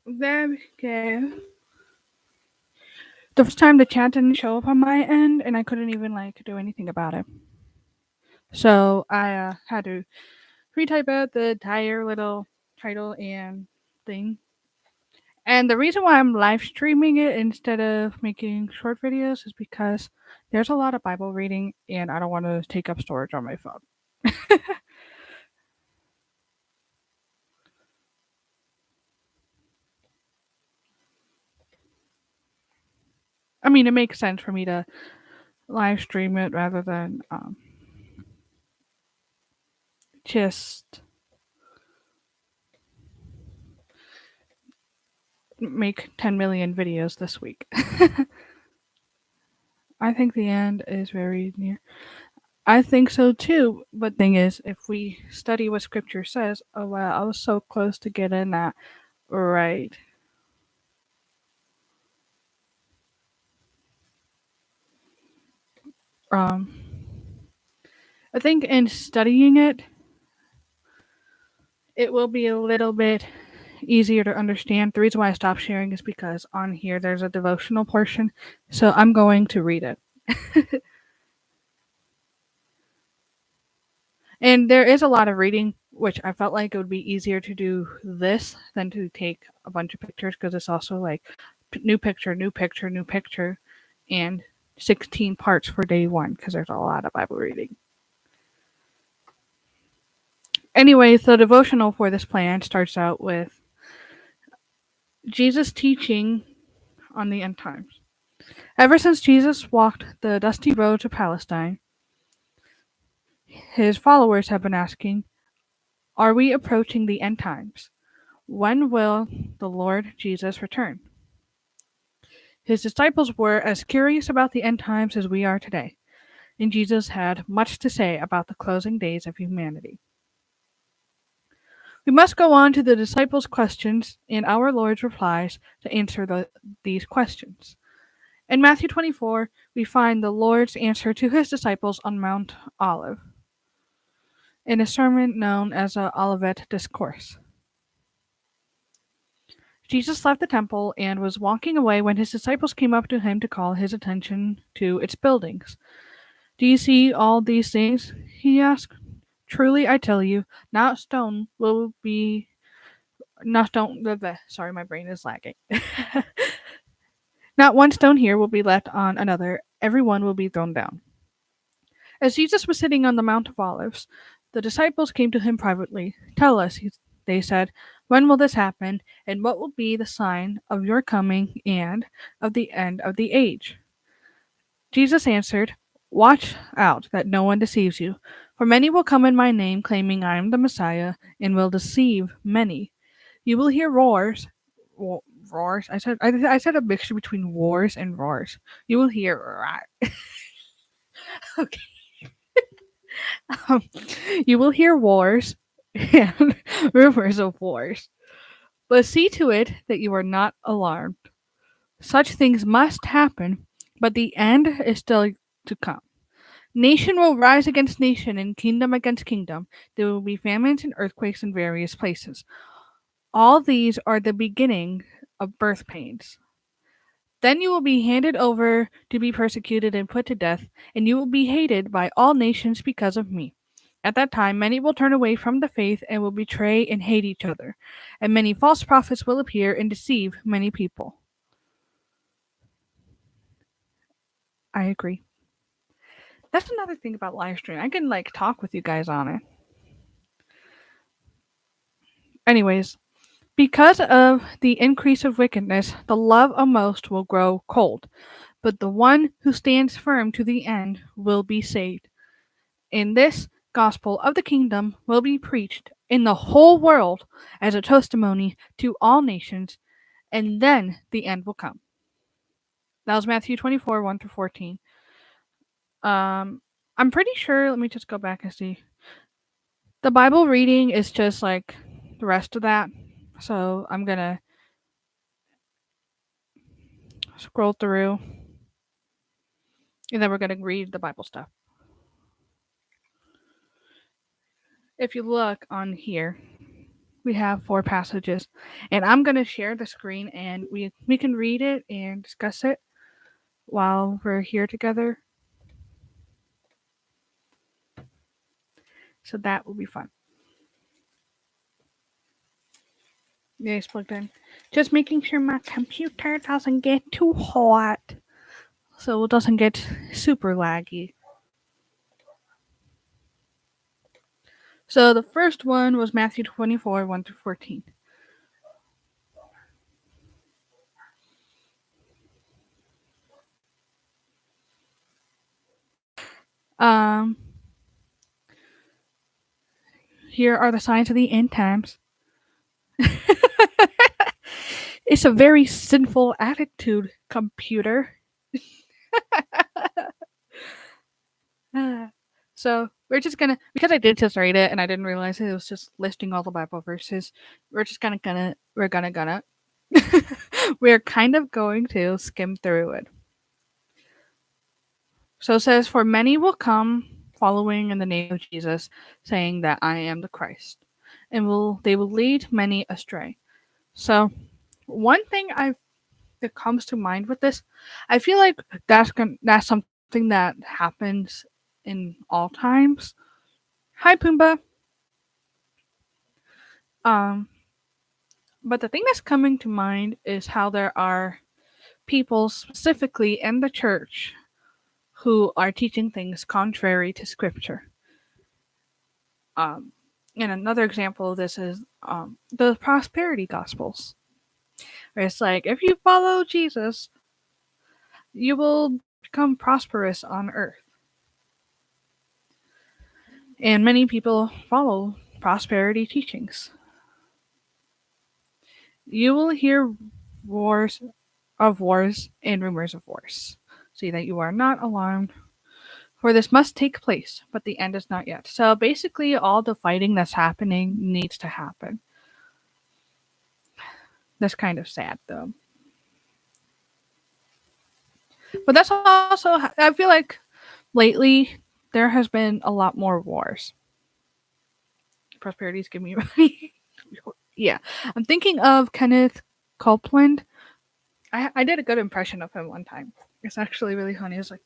Then okay. The first time the chat didn't show up on my end, and I couldn't even like do anything about it. So I had to retype out the entire little title and thing. And the reason why I'm live streaming it instead of making short videos is because there's a lot of Bible reading, and I don't want to take up storage on my phone. I mean, it makes sense for me to live stream it rather than just make 10 million videos this week. I think the end is very near. I think so too. But thing is, if we study what Scripture says, oh wow, I was so close to getting that right. Um, I think in studying it, it will be a little bit easier to understand. The reason why I stopped sharing is because on here there's a devotional portion, so I'm going to read it. And there is a lot of reading, which I felt like it would be easier to do this than to take a bunch of pictures because it's also like new picture, new picture, new picture, and 16 parts for day one because there's a lot of Bible reading. Anyways, the devotional for this plan starts out with Jesus teaching on the end times. Ever since Jesus walked the dusty road to Palestine, his followers have been asking, are we approaching the end times? When will the Lord Jesus return? His disciples were as curious about the end times as we are today, and Jesus had much to say about the closing days of humanity. We must go on to the disciples' questions and our Lord's replies to answer these questions. In Matthew 24, we find the Lord's answer to his disciples on Mount Olive, in a sermon known as the Olivet Discourse. Jesus left the temple and was walking away when his disciples came up to him to call his attention to its buildings. Do you see all these things? He asked. Truly, I tell you, not stone will be not stone. Sorry, my brain is lagging. Not one stone here will be left on another. Every one will be thrown down. As Jesus was sitting on the Mount of Olives, the disciples came to him privately. Tell us, they said, when will this happen, and what will be the sign of your coming and of the end of the age? Jesus answered, watch out that no one deceives you, for many will come in my name, claiming I am the Messiah, and will deceive many. You will hear roars. Roars. I said a mixture between wars and roars. You will hear. Okay. Um, you will hear wars and rumors of wars, but see to it that you are not alarmed. Such things must happen, but the end is still to come. Nation will rise against nation and kingdom against kingdom. There will be famines and earthquakes in various places. All these are the beginning of birth pains. Then you will be handed over to be persecuted and put to death, and you will be hated by all nations because of me. At that time, many will turn away from the faith and will betray and hate each other, and many false prophets will appear and deceive many people. I agree. That's another thing about live stream. I can like talk with you guys on it. Anyways, because of the increase of wickedness, the love of most will grow cold, but the one who stands firm to the end will be saved. In this gospel of the kingdom will be preached in the whole world as a testimony to all nations, and then the end will come. That was Matthew 24, 1 through 14. I'm pretty sure, let me just go back and see. The Bible reading is just like the rest of that. So I'm going to scroll through and then we're going to read the Bible stuff. If you look on here, we have four passages, and I'm gonna share the screen, and we can read it and discuss it while we're here together. So that will be fun. Yeah, it's plugged in. Just making sure my computer doesn't get too hot, so it doesn't get super laggy. So the first one was Matthew 24, 1 through 14. Um, Here are the signs of the end times. It's a very sinful attitude, computer. Uh, so we're just gonna, because I did just read it and I didn't realize it was just listing all the Bible verses. We're just gonna we're kind of going to skim through it. So it says, "For many will come following in the name of Jesus, saying that I am the Christ, and will lead many astray." So one thing I that comes to mind with this, I feel like that's something that happens in all times. Hi Pumbaa. Um, but the thing that's coming to mind is how there are people specifically in the church who are teaching things contrary to scripture. Um, and another example of this is the prosperity gospels, where it's like if you follow Jesus, you will become prosperous on earth. And many people follow prosperity teachings. You will hear wars wars and rumors of wars. See that you are not alarmed, for this must take place, but the end is not yet. So basically, all the fighting that's happening needs to happen. That's kind of sad, though. But that's also, I feel like lately there has been a lot more wars. Prosperity's giving me money. Yeah. I'm thinking of Kenneth Copeland. I did a good impression of him one time. It's actually really funny. It's like,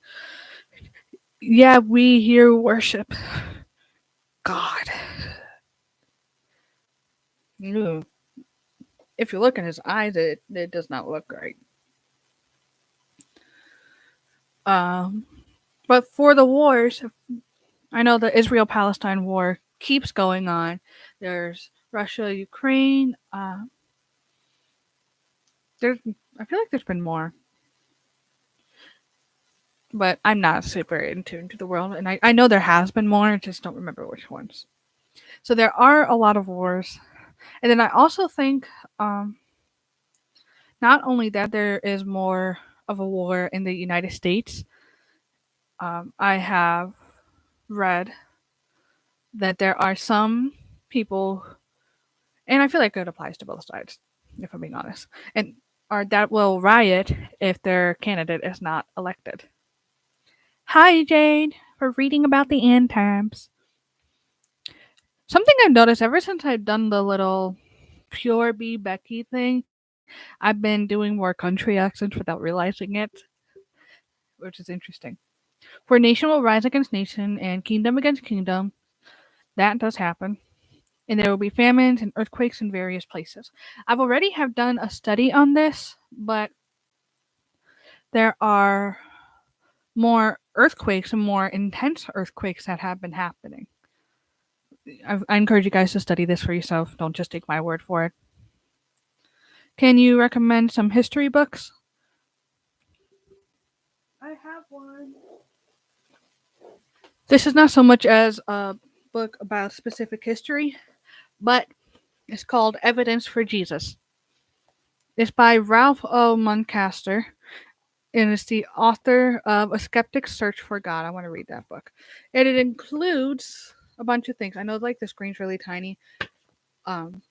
yeah, we here worship God. Ew. If you look in his eyes, it does not look right. Um, but for the wars, I know the Israel Palestine war keeps going on. There's Russia, Ukraine. There's I feel like there's been more, but I'm not super in tune to the world, and I know there has been more. I just don't remember which ones. So there are a lot of wars, and then I also think not only that there is more of a war in the United States. I have read that there are some people, and I feel like it applies to both sides, if I'm being honest, and are that will riot if their candidate is not elected. Hi, Jade, for reading about the end times. Something I've noticed ever since I've done the little pure B Becky thing, I've been doing more country accents without realizing it, which is interesting. For nation will rise against nation and kingdom against kingdom. That does happen. And there will be famines and earthquakes in various places. I've already have done a study on this, but there are more earthquakes and more intense earthquakes that have been happening. I encourage you guys to study this for yourself. Don't just take my word for it. Can you recommend some history books? I have one. This is not so much as a book about specific history, but it's called Evidence for Jesus. It's by Ralph O. Muncaster, and it's the author of A Skeptic's Search for God. I want to read that book. And it includes a bunch of things. I know like the screen's really tiny, um,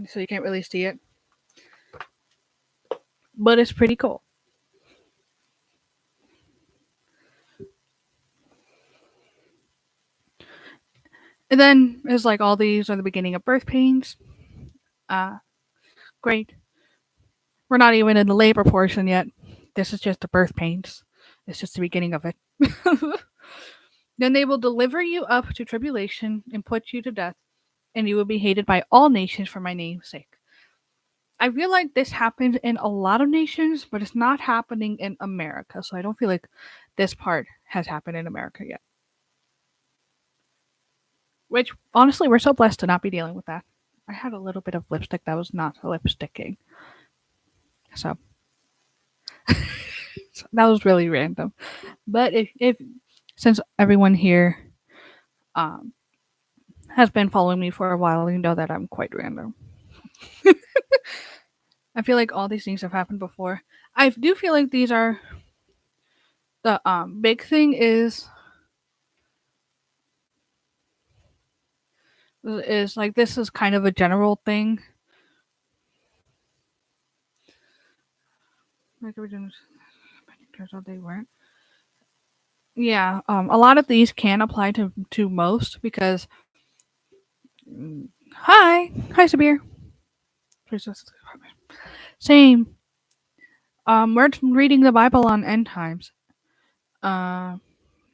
so you can't really see it. But it's pretty cool. And then it's like all these are the beginning of birth pains. Uh, Great. We're not even in the labor portion yet. This is just the birth pains. It's just the beginning of it. Then they will deliver you up to tribulation and put you to death, and you will be hated by all nations for my name's sake. I feel like this happens in a lot of nations, but it's not happening in America. So I don't feel like this part has happened in America yet. Which, honestly, we're so blessed to not be dealing with that. I had a little bit of lipstick that was not lipsticking. So, so that was really random. But if since everyone here um, has been following me for a while, you know that I'm quite random. I feel like all these things have happened before. I do feel like these are the big thing is like this is kind of a general thing. Like original turns out they weren't. Yeah, a lot of these can apply to most because hi Sabir. Same. We're reading the Bible on end times. Uh,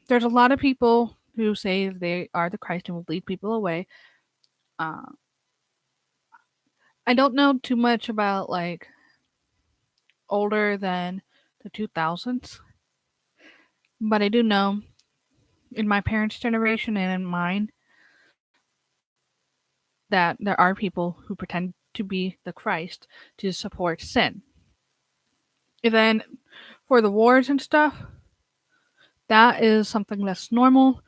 there's a lot of people who say they are the Christ and will lead people away. Uh, I don't know too much about like older than the 2000s, but I do know in my parents' generation and in mine that there are people who pretend to be the Christ to support sin. And then for the wars and stuff, that is something that's normal.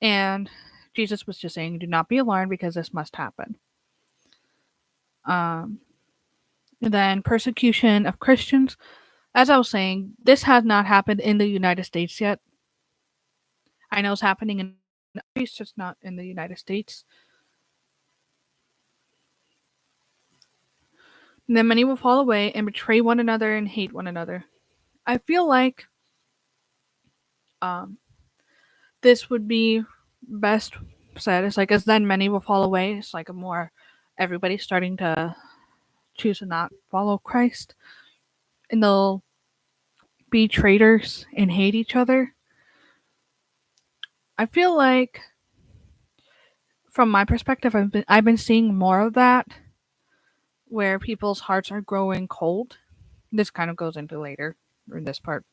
And Jesus was just saying, do not be alarmed because this must happen. Um, and then persecution of Christians. As I was saying, this has not happened in the United States yet. I know it's happening in other countries, just not in the United States. And then many will fall away and betray one another and hate one another. I feel like um, this would be best said. It's like as then many will fall away. It's like a more everybody's starting to choose to not follow Christ, and they'll be traitors and hate each other. I feel like, from my perspective, I've been seeing more of that, where people's hearts are growing cold. This kind of goes into later in this part,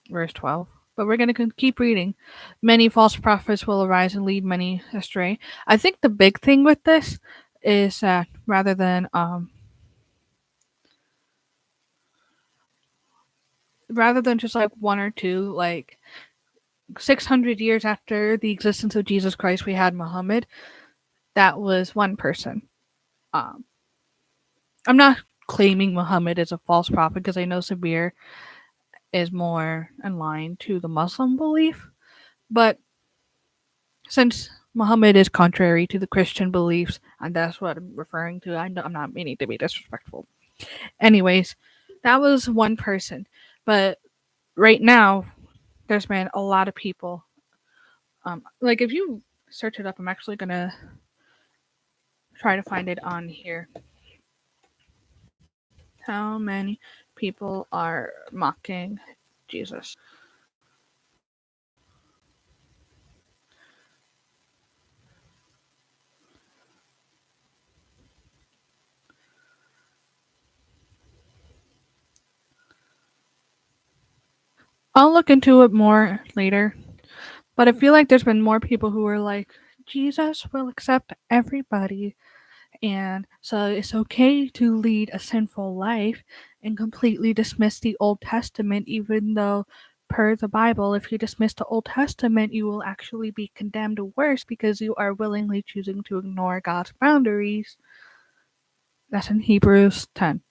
verse 12. But we're going to keep reading. Many false prophets will arise and lead many astray. I think the big thing with this is that rather than just like one or two, like 600 years after the existence of Jesus Christ, we had Muhammad. That was one person. Um, I'm not claiming Muhammad is a false prophet because I know Sabir is more in line to the Muslim belief. But since Muhammad is contrary to the Christian beliefs, and that's what I'm referring to, I'm not meaning to be disrespectful. Anyways, that was one person. But right now, there's been a lot of people. Like if you search it up, I'm actually gonna try to find it on here. How many people are mocking Jesus? I'll look into it more later, but I feel like there's been more people who are like, Jesus will accept everybody, and so it's okay to lead a sinful life and completely dismiss the Old Testament, even though, per the Bible, if you dismiss the Old Testament, you will actually be condemned worse because you are willingly choosing to ignore God's boundaries. That's in Hebrews 10,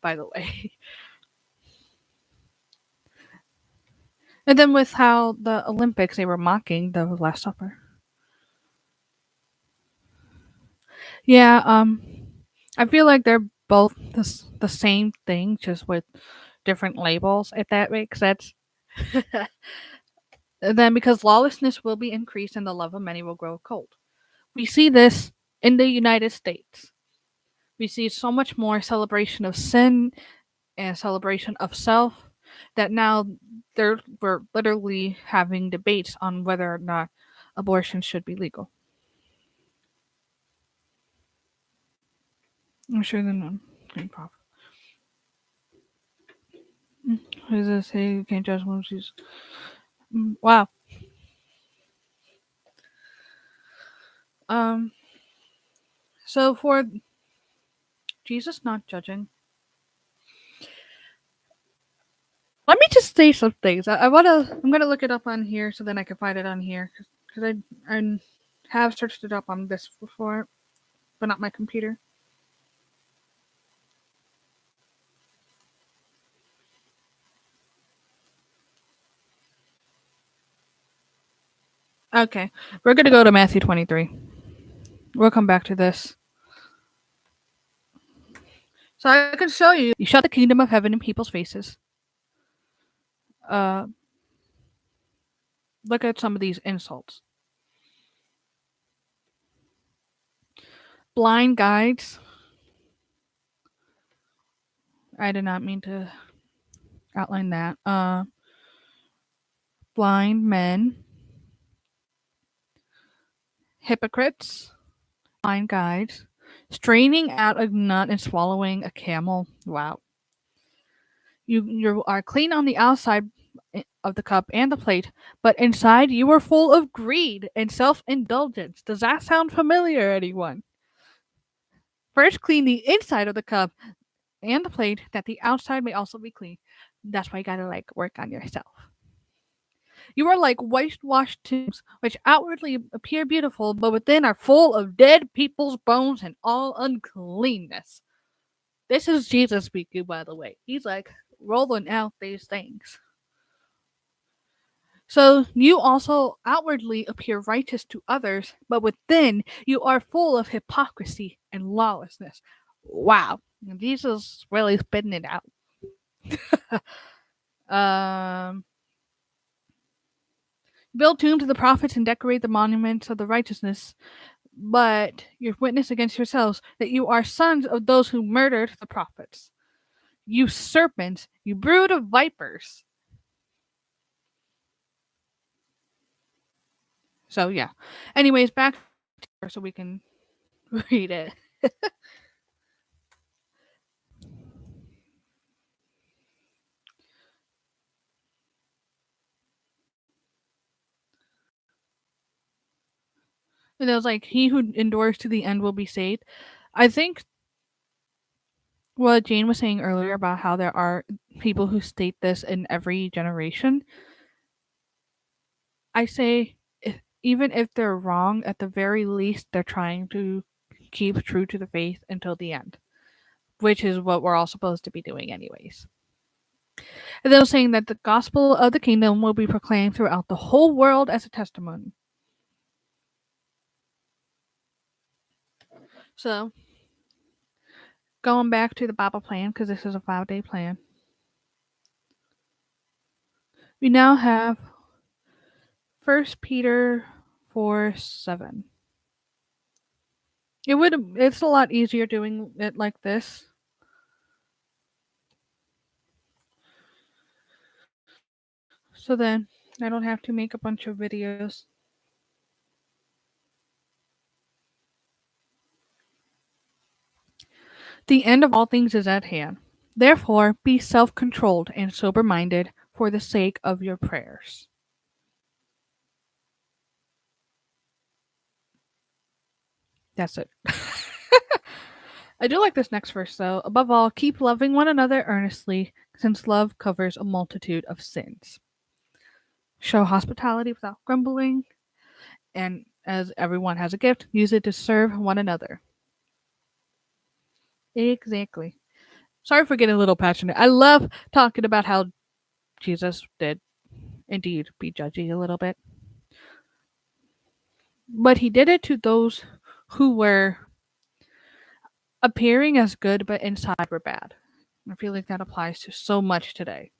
by the way. And then with how the Olympics, they were mocking the Last Supper. Yeah, I feel like they're both the same thing, just with different labels, if that makes sense. Then, because lawlessness will be increased and the love of many will grow cold. We see this in the United States. We see so much more celebration of sin and celebration of self that now we're literally having debates on whether or not abortion should be legal. I'm sure they're not. Green prof. What does it say? You can't judge when she's. Wow. Um. So for Jesus not judging, let me just say some things. I wanna. I'm gonna look it up on here so then I can find it on here because I have searched it up on this before, but not my computer. Okay, we're gonna go to Matthew 23. We'll come back to this. So I can show you. You shut the kingdom of heaven in people's faces. Uh, Look at some of these insults. Blind guides. I did not mean to outline that. Blind men. Hypocrites. Blind guides. Straining out a nut and swallowing a camel. Wow. You are clean on the outside of the cup and the plate, but inside you are full of greed and self indulgence. Does that sound familiar, anyone? First, clean the inside of the cup and the plate, that the outside may also be clean. That's why you gotta work on yourself. You are like whitewashed tombs, which outwardly appear beautiful, but within are full of dead people's bones and all uncleanness. This is Jesus speaking, by the way. He's like rolling out these things. So you also outwardly appear righteous to others, but within you are full of hypocrisy and lawlessness. Wow. Jesus really spitting it out. um, Build tombs to the prophets and decorate the monuments of the righteousness, but you witness against yourselves that you are sons of those who murdered the prophets. You serpents, you brood of vipers. So yeah. Anyways, back to so we can read it. And it was like, he who endures to the end will be saved. I think what Jane was saying earlier about how there are people who state this in every generation, I say, even if they're wrong, at the very least, they're trying to keep true to the faith until the end, which is what we're all supposed to be doing, anyways. And they were saying that the gospel of the kingdom will be proclaimed throughout the whole world as a testimony. So, going back to the Bible plan, because this is a 5-day plan, we now have 1 Peter 4:7. It's a lot easier doing it like this. So then I don't have to make a bunch of videos. The end of all things is at hand. Therefore, be self controlled and sober minded for the sake of your prayers. That's it. I do like this next verse, though. Above all, keep loving one another earnestly, since love covers a multitude of sins. Show hospitality without grumbling, and as everyone has a gift, use it to serve one another. Exactly. Sorry for getting a little passionate. I love talking about how Jesus did indeed be judgy a little bit. But he did it to those who were appearing as good but inside were bad. I feel like that applies to so much today.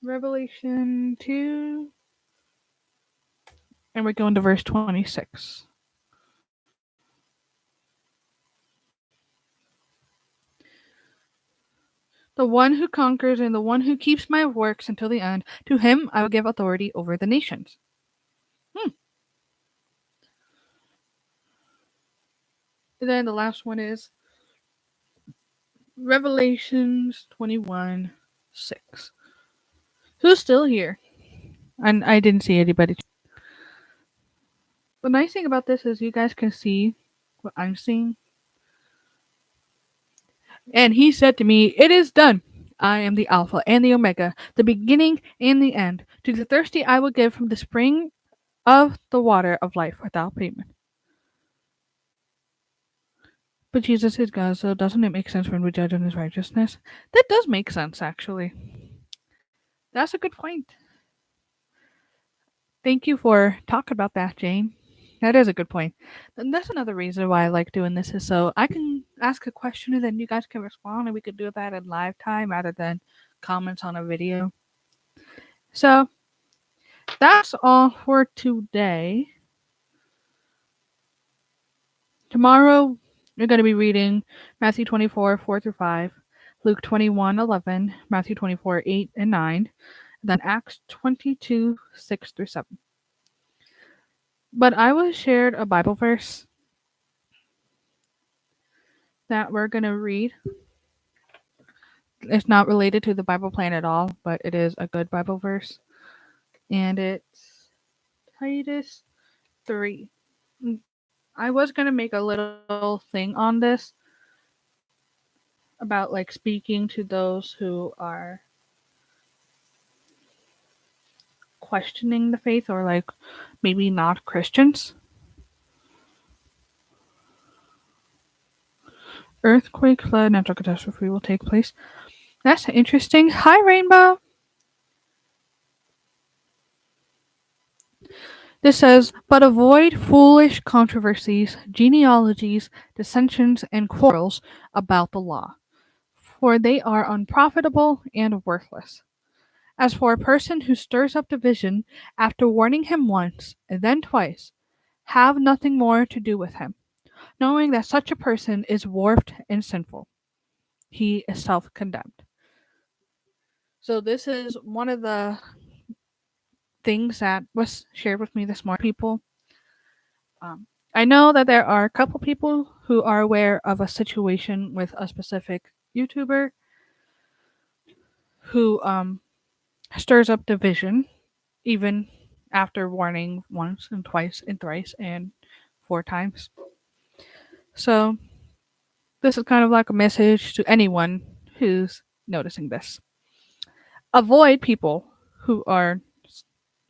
Revelation 2, and we're going to verse 26. The one who conquers and the one who keeps my works until the end, to him I will give authority over the nations. Hmm. And then the last one is Revelations 21 6. Who's still here? And I didn't see anybody. The nice thing about this is you guys can see what I'm seeing. And he said to me, "It is done. I am the Alpha and the Omega, the beginning and the end. To the thirsty I will give from the spring of the water of life without payment." But Jesus is God, so doesn't it make sense when we judge on his righteousness? That does make sense, actually. That's a good point. Thank you for talking about that, Jane. That is a good point. And that's another reason why I like doing this is so I can ask a question and then you guys can respond and we could do that in live time rather than comments on a video. So that's all for today. Tomorrow we're going to be reading Matthew 24, 4 through 5, Luke 21, 11, Matthew 24, 8 and 9, then Acts 22, 6 through 7. But I was shared a Bible verse that we're going to read. It's not related to the Bible plan at all, but it is a good Bible verse. And it's Titus 3. I was going to make a little thing on this about like speaking to those who are questioning the faith or like maybe not Christians. Earthquake, flood, natural catastrophe will take place. That's interesting. Hi, Rainbow. This says, but avoid foolish controversies, genealogies, dissensions, and quarrels about the law, for they are unprofitable and worthless. As for a person who stirs up division after warning him once and then twice, have nothing more to do with him, knowing that such a person is warped and sinful. He is self condemned. So, this is one of the things that was shared with me this morning. People, I know that there are a couple people who are aware of a situation with a specific YouTuber who stirs up division, even after warning once and twice and thrice and 4 times. So, this is kind of like a message to anyone who's noticing this. Avoid people who are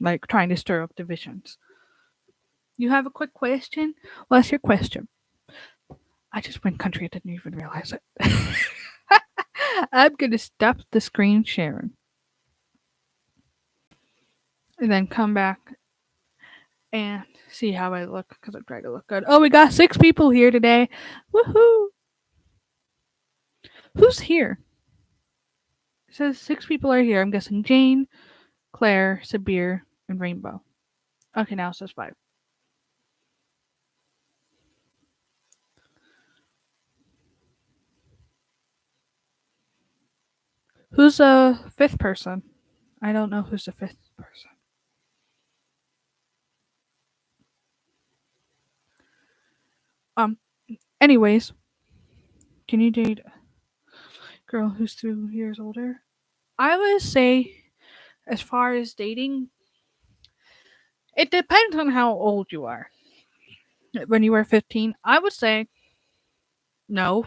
like trying to stir up divisions. You have a quick question? What's your question? I just went country. I didn't even realize it. I'm going to stop the screen sharing and then come back and see how I look because I'm trying to look good. Oh, we got 6 people here today. Woohoo! Who's here? It says 6 people are here. I'm guessing Jane, Claire, Sabir, and Rainbow. Okay, now it says 5. Who's the 5th person? I don't know who's the 5th person. Um. Anyways, can you date a girl who's 2 years older? I would say, as far as dating, it depends on how old you are. When you were 15, I would say no,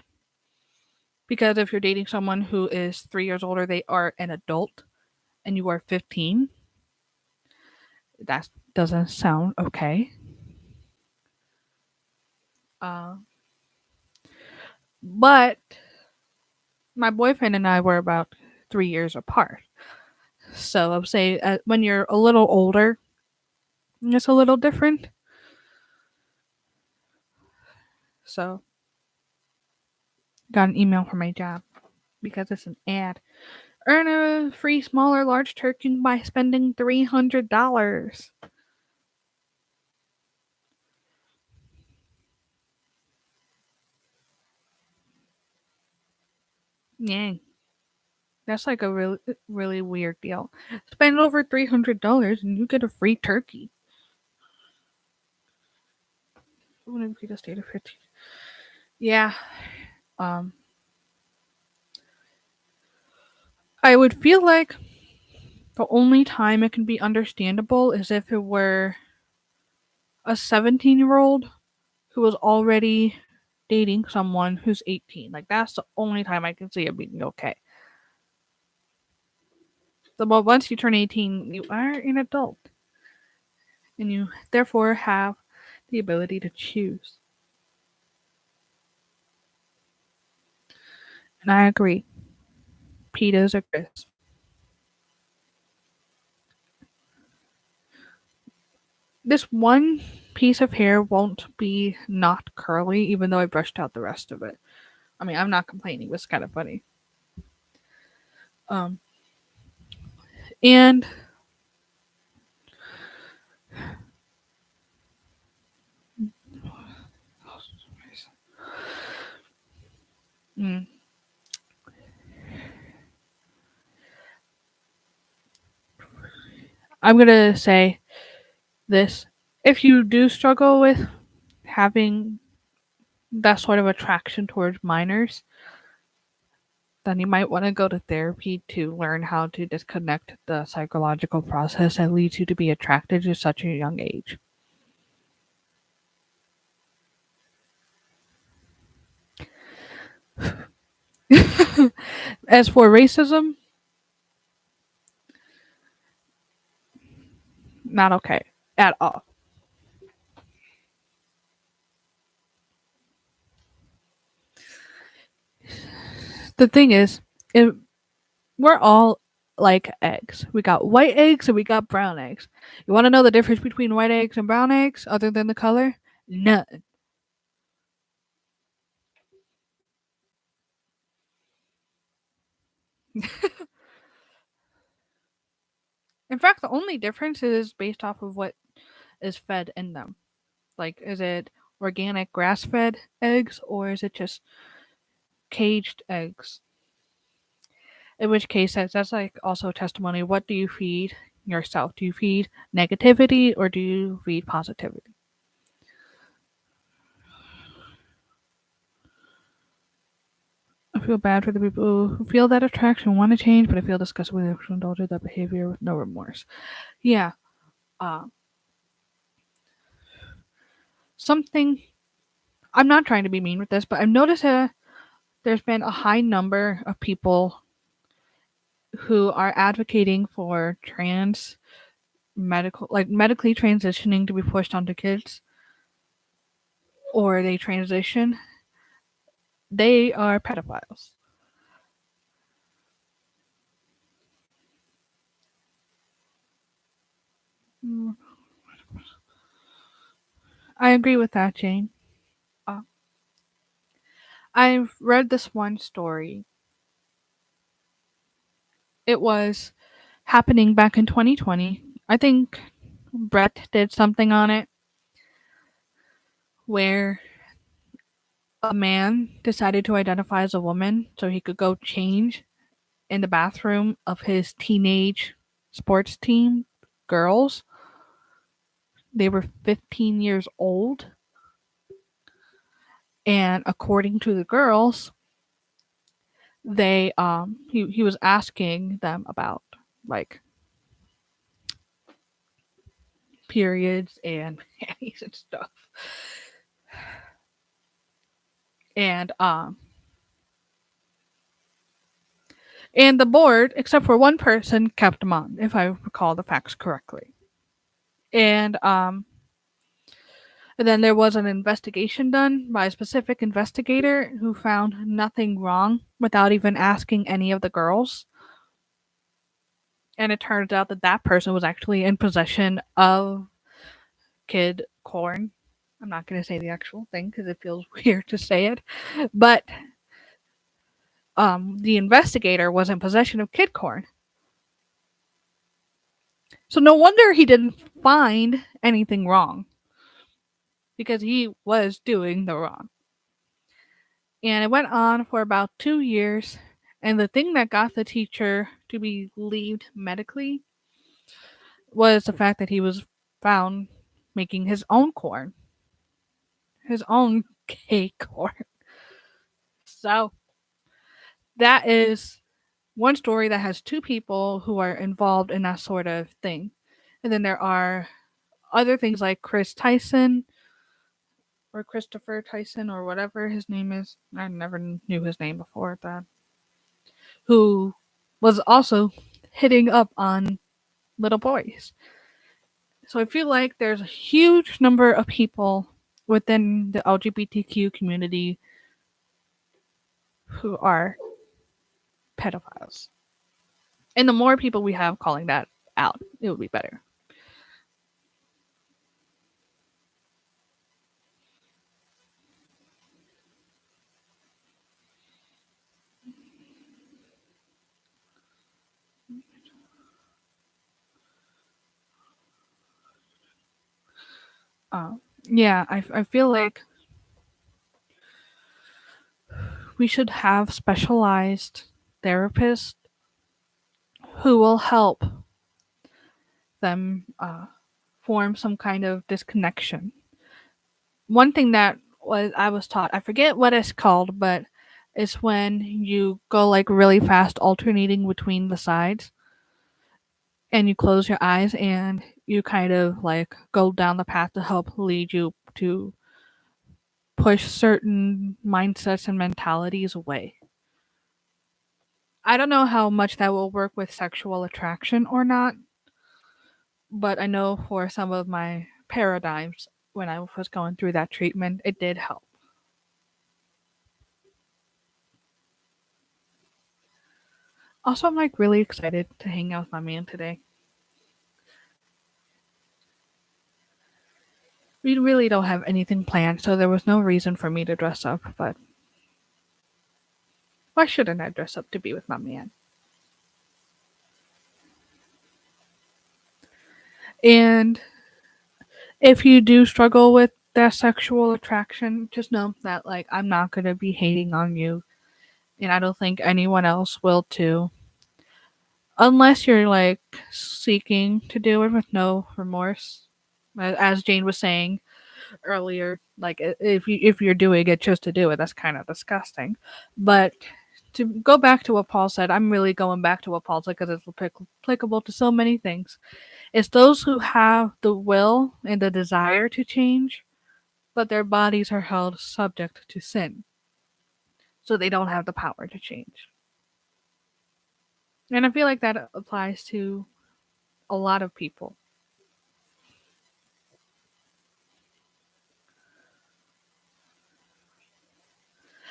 because if you're dating someone who is 3 years older, they are an adult, and you are 15. That doesn't sound okay. Uh, but my boyfriend and I were about 3 years apart. So I would say when you're a little older, it's a little different. So got an email from my job because it's an ad. Earn a free small or large turkey by spending $300. Yeah, that's like a really weird deal. Spend over $300 and you get a free turkey. Wouldn't be the state of 15. Yeah. Um, I would feel like the only time it can be understandable is if it were a 17-year-old who was already dating someone who's 18. Like, that's the only time I can see it being okay. But once you turn 18, you are an adult. And you therefore have the ability to choose. And I agree. Pitas or crisp. This one piece of hair won't be not curly, even though I brushed out the rest of it. I mean, I'm not complaining. It was kind of funny. Um, and mm, I'm gonna say this: if you do struggle with having that sort of attraction towards minors, then you might want to go to therapy to learn how to disconnect the psychological process that leads you to be attracted to such a young age. As for racism, not okay at all. The thing is, if we're all like eggs. We got white eggs and we got brown eggs. You want to know the difference between white eggs and brown eggs other than the color? None. In fact, the only difference is based off of what is fed in them. Like, is it organic grass fed eggs or is it just caged eggs? In which case, that's like also testimony. What do you feed yourself? Do you feed negativity or do you feed positivity? I feel bad for the people who feel that attraction, want to change, but I feel disgusted with to indulge in that behavior with no remorse. Yeah, uh, something. I'm not trying to be mean with this, but I've noticed there's been a high number of people who are advocating for trans medical, like medically transitioning to be pushed onto kids, or they transition. They are pedophiles. Mm, I agree with that, Jane. Uh, I've read this one story. It was happening back in 2020. I think Brett did something on it where a man decided to identify as a woman so he could go change in the bathroom of his teenage sports team girls. They were 15 years old. And according to the girls, he was asking them about like periods and panties and stuff. And and the board, except for one person, kept him on, if I recall the facts correctly. And and then there was an investigation done by a specific investigator who found nothing wrong without even asking any of the girls. And it turns out that that person was actually in possession of kid corn. I'm not going to say the actual thing because it feels weird to say it, but the investigator was in possession of kid corn. So no wonder he didn't find anything wrong because he was doing the wrong. And it went on for about 2 years. And the thing that got the teacher to be relieved medically was the fact that he was found making his own corn, his own cake corn. So that is one story that has two people who are involved in that sort of thing. And then there are other things like Chris Tyson or Christopher Tyson or whatever his name is. I never knew his name before that. Who was also hitting up on little boys. So I feel like there's a huge number of people within the LGBTQ community who are pedophiles. And the more people we have calling that out, it would be better. Uh, yeah, I feel like we should have specialized therapists who will help them form some kind of disconnection. One thing that was I was taught, I forget what it's called, but it's when you go like really fast alternating between the sides and you close your eyes and you kind of like go down the path to help lead you to push certain mindsets and mentalities away. I don't know how much that will work with sexual attraction or not, but I know for some of my paradigms when I was going through that treatment, it did help. Also, I'm like really excited to hang out with my man today. We really don't have anything planned, so there was no reason for me to dress up, but why shouldn't I dress up to be with my man? And if you do struggle with that sexual attraction, just know that like I'm not gonna be hating on you, and I don't think anyone else will too. Unless you're like seeking to do it with no remorse. As Jane was saying earlier, like if you're doing it just to do it, that's kind of disgusting. But to go back to what Paul said, I'm really going back to what Paul said because it's applicable to so many things. It's those who have the will and the desire to change, but their bodies are held subject to sin, so they don't have the power to change. And I feel like that applies to a lot of people.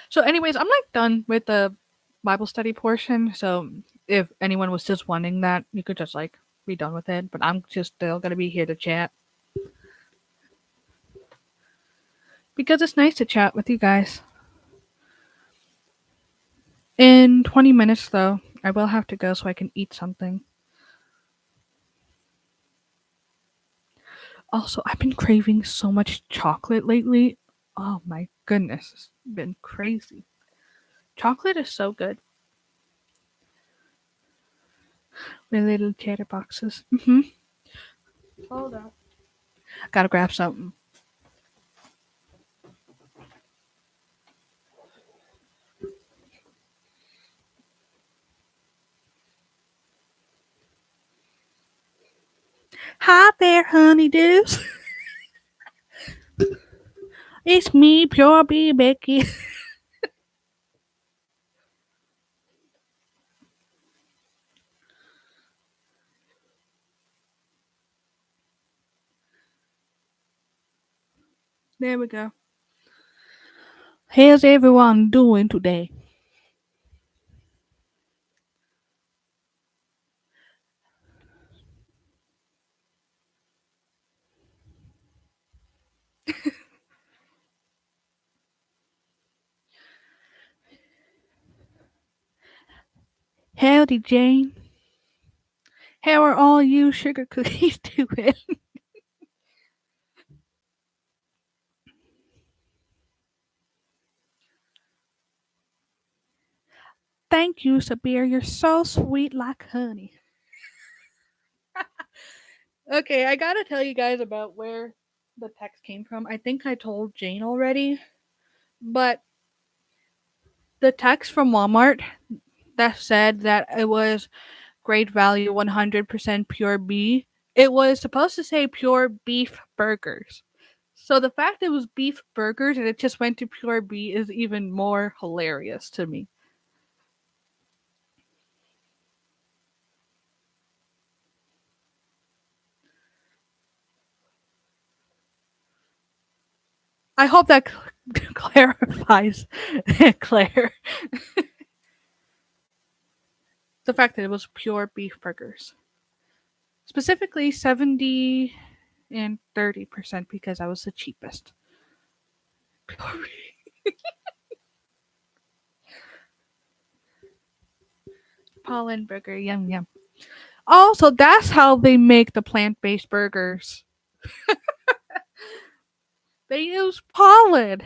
So, anyways, I'm like done with the Bible study portion. So, if anyone was just wanting that, you could just like be done with it. But I'm just still gonna be here to chat because it's nice to chat with you guys. In 20 minutes, though, I will have to go so I can eat something. Also, I've been craving so much chocolate lately. Oh my goodness, it's been crazy. Chocolate is so good. My little cheddar boxes. Hold on. Gotta grab something. Hi there, honeydews. It's me, Pure Bee Becky. There we go. How's everyone doing today? Howdy, Jane. How are all you sugar cookies doing? Thank you, Sabir. You're so sweet like honey. Okay, I gotta tell you guys about where the text came from. I think I told Jane already, but the text from Walmart that said that it was great value 100% pure beef, it was supposed to say pure beef burgers. So the fact it was beef burgers and it just went to pure B is even more hilarious to me. I hope that clarifies Claire. The fact that it was pure beef burgers. Specifically 70 and 30% because I was the cheapest. Pollen burger, yum yum. Also, that's how they make the plant based burgers. They use pollen.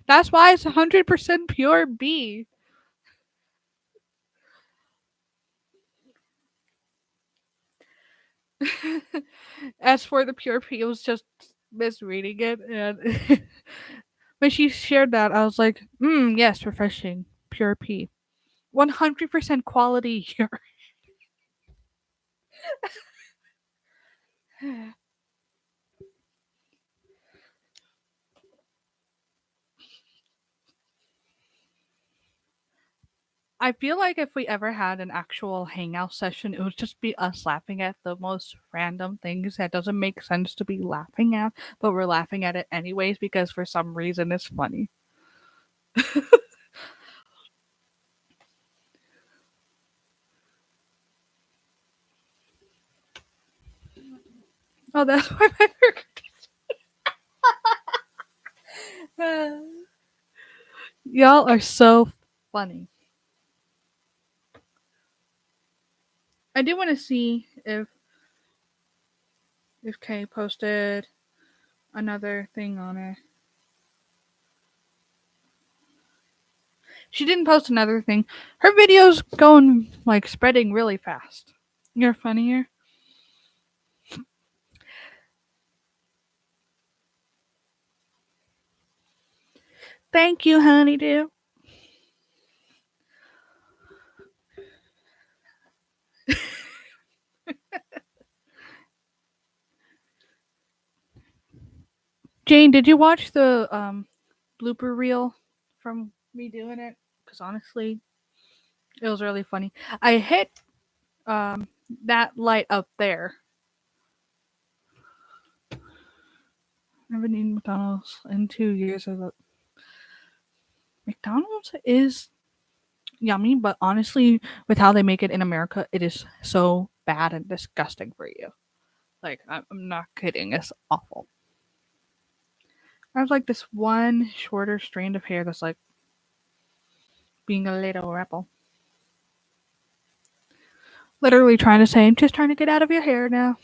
That's why it's 100% pure bee. As for the pure pea, it was just misreading it. And when she shared that, I was like, yes, refreshing. Pure pea. 100% quality here. I feel like if we ever had an actual hangout session, it would just be us laughing at the most random things that doesn't make sense to be laughing at, but we're laughing at it anyways because for some reason it's funny. Oh, that's why my burger. Y'all are so funny. I do want to see if Kay posted another thing on it. She didn't post another thing. Her video's going like spreading really fast. You're funnier. Thank you, honeydew. Jane, did you watch the blooper reel from me doing it? Because honestly, it was really funny. I hit that light up there. I haven't eaten McDonald's in 2 years. McDonald's is yummy, but honestly, with how they make it in America, it is so bad and disgusting for you. Like, I'm not kidding. It's awful. I have like this one shorter strand of hair that's like being a little rebel. Literally trying to say, I'm just trying to get out of your hair now.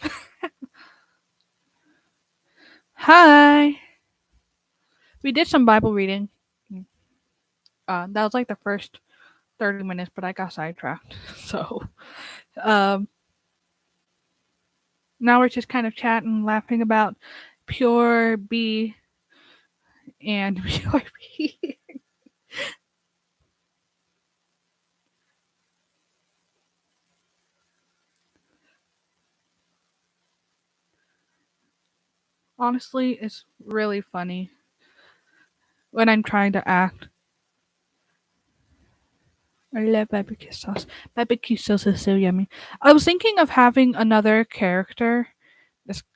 Hi. We did some Bible reading. That was like the first 30 minutes, but I got sidetracked. So, um, now we're just kind of chatting, laughing about pure B and pure B. Honestly, it's really funny when I'm trying to act. I love barbecue sauce. Barbecue sauce is so yummy. I was thinking of having another character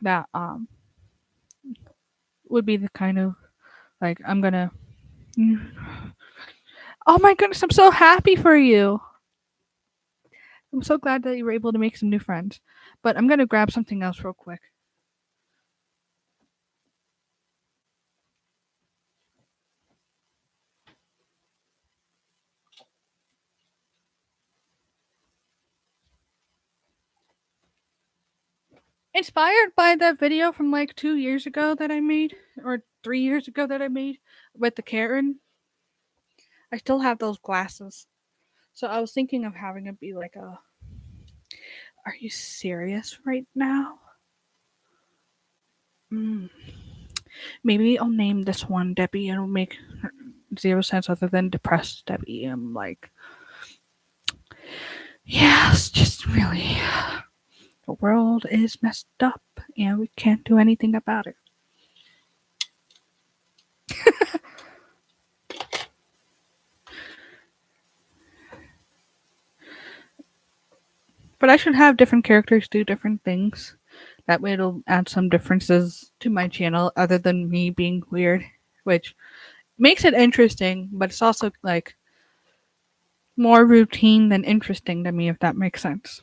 that would be the kind of like I'm gonna. Oh my goodness! I'm so happy for you. I'm so glad that you were able to make some new friends. But I'm gonna grab something else real quick. inspired by that video from like 2 years ago that I made, or 3 years ago that I made with the Karen. I still have those glasses. So I was thinking of having it be like a, are you serious right now? Mm. Maybe I'll name this one Debbie and it'll make zero sense other than depressed Debbie. I'm like, yeah, it's just really, the world is messed up and we can't do anything about it. But I should have different characters do different things. That way it'll add some differences to my channel other than me being weird, which makes it interesting, but it's also like more routine than interesting to me, if that makes sense.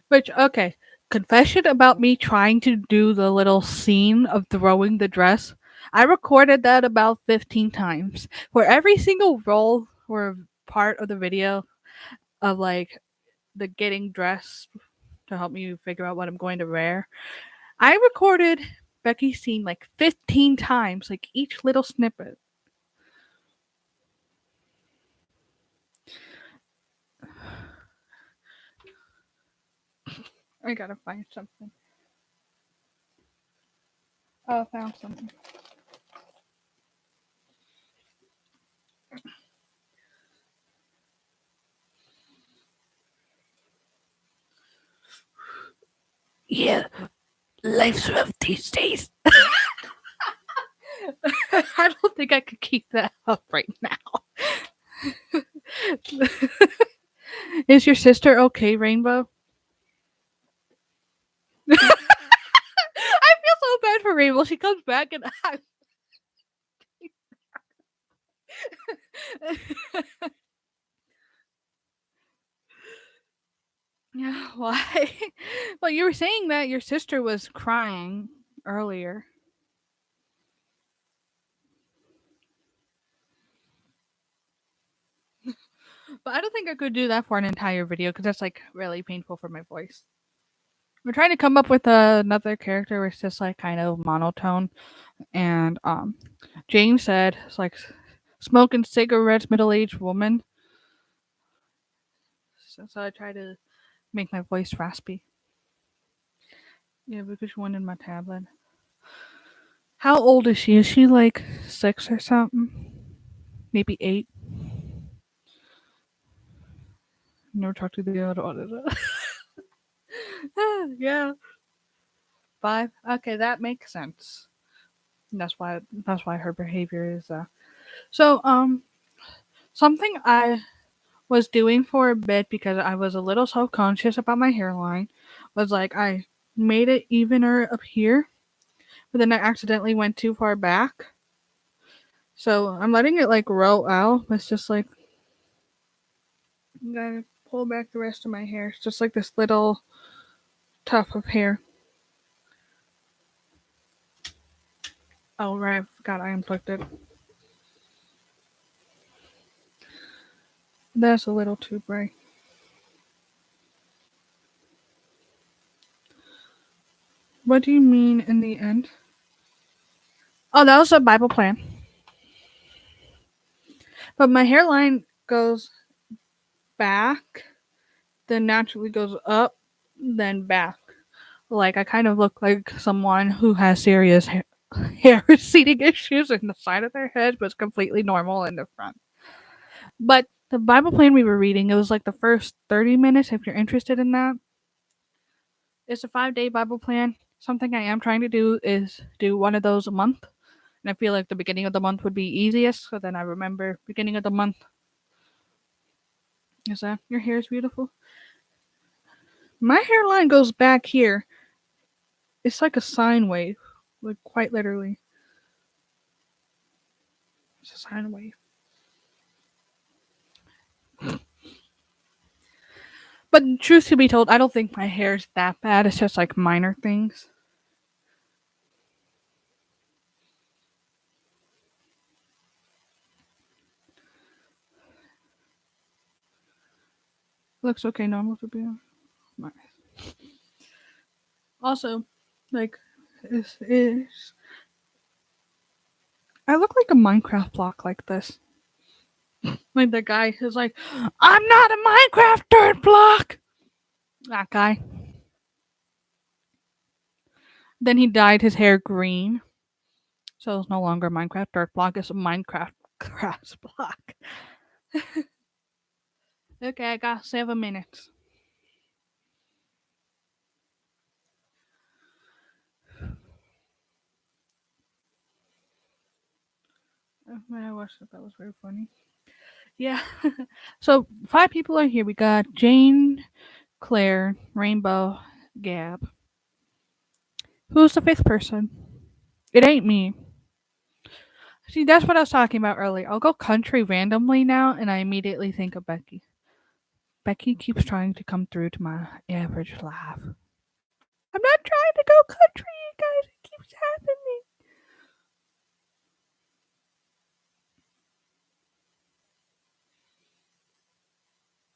Which, okay, confession about me trying to do the little scene of throwing the dress. I recorded that about 15 times. For every single role or part of the video of like the getting dressed to help me figure out what I'm going to wear, I recorded Becky's scene like 15 times, like each little snippet. I gotta find something. Oh, I found something. Yeah, life's rough these days. I don't think I could keep that up right now. Is your sister okay, Rainbow? I feel so bad for Rainbow. She comes back and I. Yeah, why? Well, you were saying that your sister was crying earlier. But I don't think I could do that for an entire video because that's like really painful for my voice. We're trying to come up with another character where it's just like kind of monotone. And James said it's like smoking cigarettes, middle aged woman. So I try to make my voice raspy. Yeah, because she wanted my tablet. How old is she? Is she like 6 or something? Maybe 8? Never talked to the other auditor. Yeah, 5. Okay, that makes sense. That's why her behavior is so something I was doing for a bit because I was a little self conscious about my hairline was like I made it evener up here, but then I accidentally went too far back. So I'm letting it like roll out. It's just like I'm gonna pull back the rest of my hair. It's just like this little tuft of hair. Oh right, I forgot I unplugged it. That's a little too bright. What do you mean in the end? Oh, that was a Bible plan. But my hairline goes back, then naturally goes up, then back. Like I kind of look like someone who has serious hair receding issues in the side of their head, but it's completely normal in the front. But the Bible plan we were reading, it was like the first 30 minutes. If you're interested in that, it's a 5-day Bible plan. Something I am trying to do is do one of those a month. And I feel like the beginning of the month would be easiest. So then I remember beginning of the month. Is that your hair is beautiful? My hairline goes back here. It's like a sine wave. Like quite literally. It's a sine wave. But truth to be told, I don't think my hair is that bad. It's just like minor things. Looks okay normal to be honest. Also, like, is I look like a Minecraft block like this. Like the guy who's like, I'm not a Minecraft dirt block. That guy. Then he dyed his hair green, so it's no longer Minecraft dirt block. It's a Minecraft grass block. Okay, I got 7 minutes. I watched it. That was very funny. Yeah. So 5 people are here. We got Jane, Claire, Rainbow, Gab. Who's the fifth person? It ain't me. See, that's what I was talking about earlier. I'll go country randomly now, and I immediately think of Becky. Becky keeps trying to come through to my average laugh. I'm not trying to go country, you guys. It keeps happening.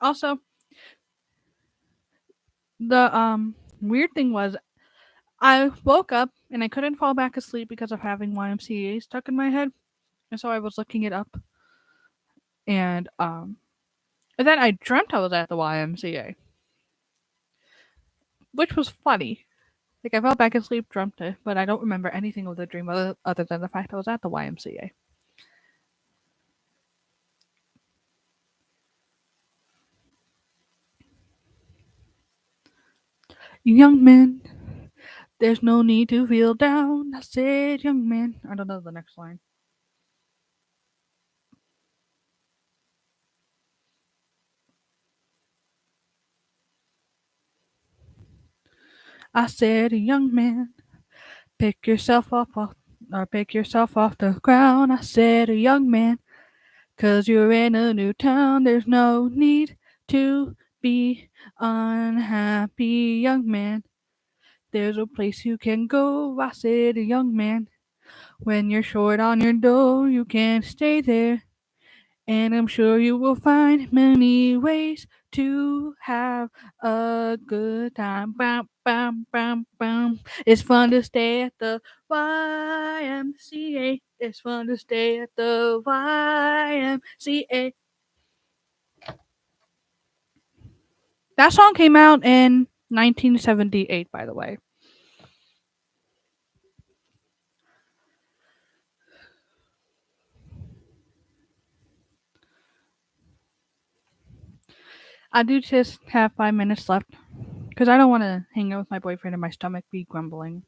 Also, the weird thing was I woke up and I couldn't fall back asleep because of having YMCA stuck in my head, and so I was looking it up, and then I dreamt I was at the YMCA, which was funny. Like I fell back asleep, dreamt it, but I don't remember anything of the dream other than the fact I was at the YMCA. Young man, there's no need to feel down. I said, young man. I don't know the next line. I said, young man, pick yourself up off or pick yourself off the ground. I said, young man, 'cause you're in a new town. There's no need to be unhappy, young man. There's a place you can go. I said, young man, when you're short on your dough, you can stay there. And I'm sure you will find many ways to have a good time. Bam, bam, bam, bam. It's fun to stay at the YMCA. It's fun to stay at the YMCA. That song came out in 1978, by the way. I do just have 5 minutes left because I don't want to hang out with my boyfriend and my stomach be grumbling.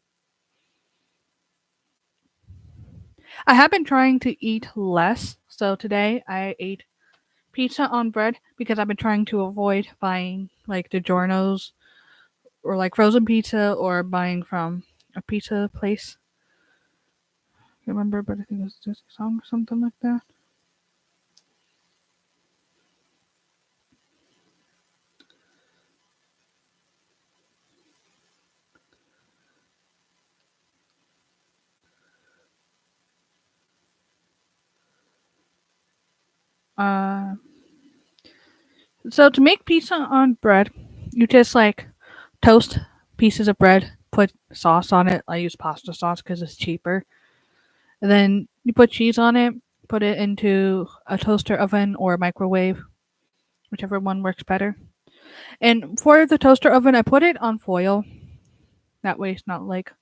I have been trying to eat less, so today I ate pizza on bread because I've been trying to avoid buying like DiGiorno's or like frozen pizza or buying from a pizza place. I can't remember, but I think it was just a song or something like that. Uh, so to make pizza on bread, you just like toast pieces of bread, put sauce on it. I use pasta sauce because it's cheaper. And then you put cheese on it, put it into a toaster oven or a microwave, whichever one works better. And for the toaster oven, I put it on foil. That way, it's not like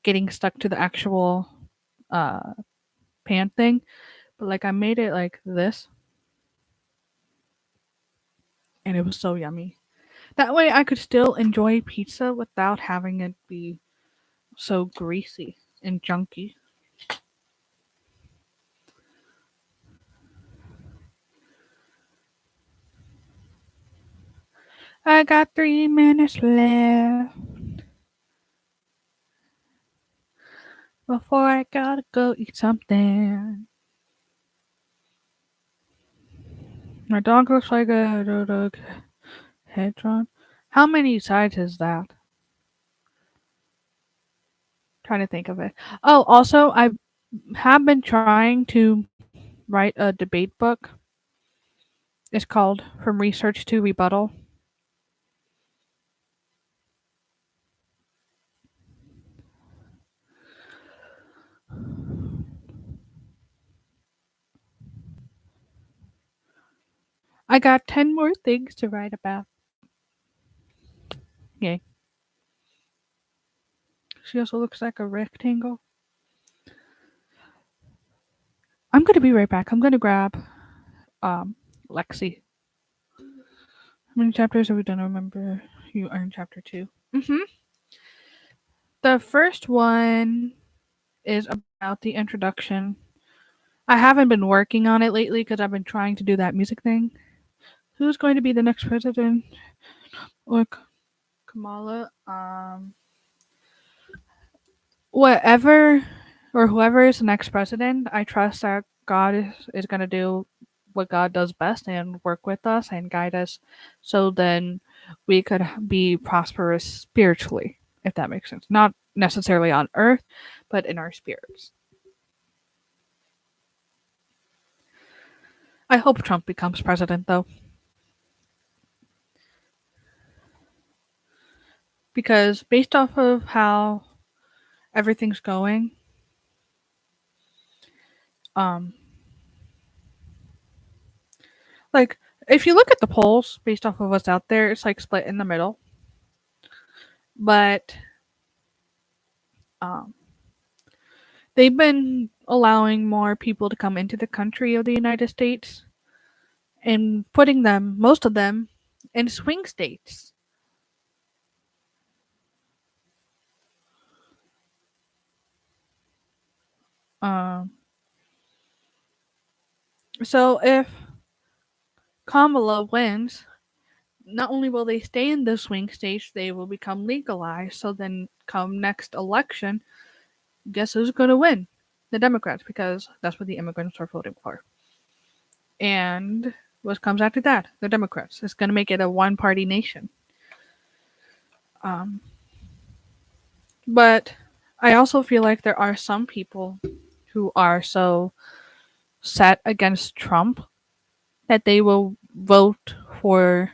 getting stuck to the actual uh, pan thing. But like, I made it like this, and it was so yummy. That way, I could still enjoy pizza without having it be so greasy and junky. I got 3 minutes left before I gotta go eat something. My dog looks like a hedgehog. How many sides is that? Trying to think of it. Oh, also, I have been trying to write a debate book. It's called From Research to Rebuttal. I got 10 more things to write about. Yay. She also looks like a rectangle. I'm gonna be right back. I'm gonna grab Lexi. How many chapters have we done? I remember you are in chapter 2. The first one is about the introduction. I haven't been working on it lately because I've been trying to do that music thing. Who's going to be the next president? Or Kamala? Whatever or whoever is the next president, I trust that God is going to do what God does best and work with us and guide us so then we could be prosperous spiritually, if that makes sense. Not necessarily on earth, but in our spirits. I hope Trump becomes president, though, because based off of how everything's going, um, like if you look at the polls based off of what's out there, it's like split in the middle. But um, they've been allowing more people to come into the country of the United States and putting them, most of them, in swing states. Um, so if Kamala wins, not only will they stay in the swing states, they will become legalized. So then, come next election, guess who's going to win? The Democrats, because that's what the immigrants are voting for. And what comes after that? The Democrats. It's going to make it a one party nation. Um, but I also feel like there are some people who are so set against Trump that they will vote for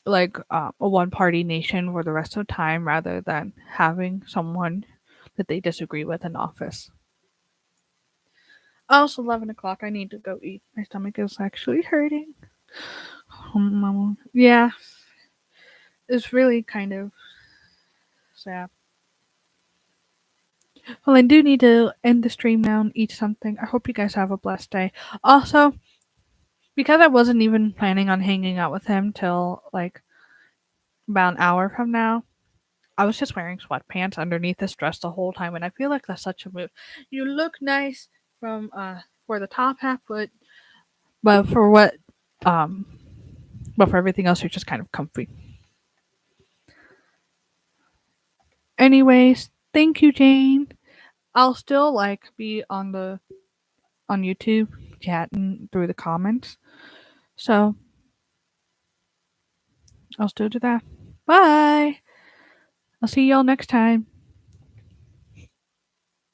like a one party nation for the rest of the time rather than having someone that they disagree with in office. Oh, it's 11 o'clock. I need to go eat. My stomach is actually hurting. Yeah, it's really kind of sad. Well, I do need to end the stream now and eat something. I hope you guys have a blessed day. Also, because I wasn't even planning on hanging out with him till like about an hour from now, I was just wearing sweatpants underneath this dress the whole time, and I feel like that's such a move. You look nice from for the top half, but for what um but for everything else, you're just kind of comfy. Anyways, thank you, Jane. I'll still like be on YouTube chatting through the comments. So I'll still do that. Bye. I'll see y'all next time.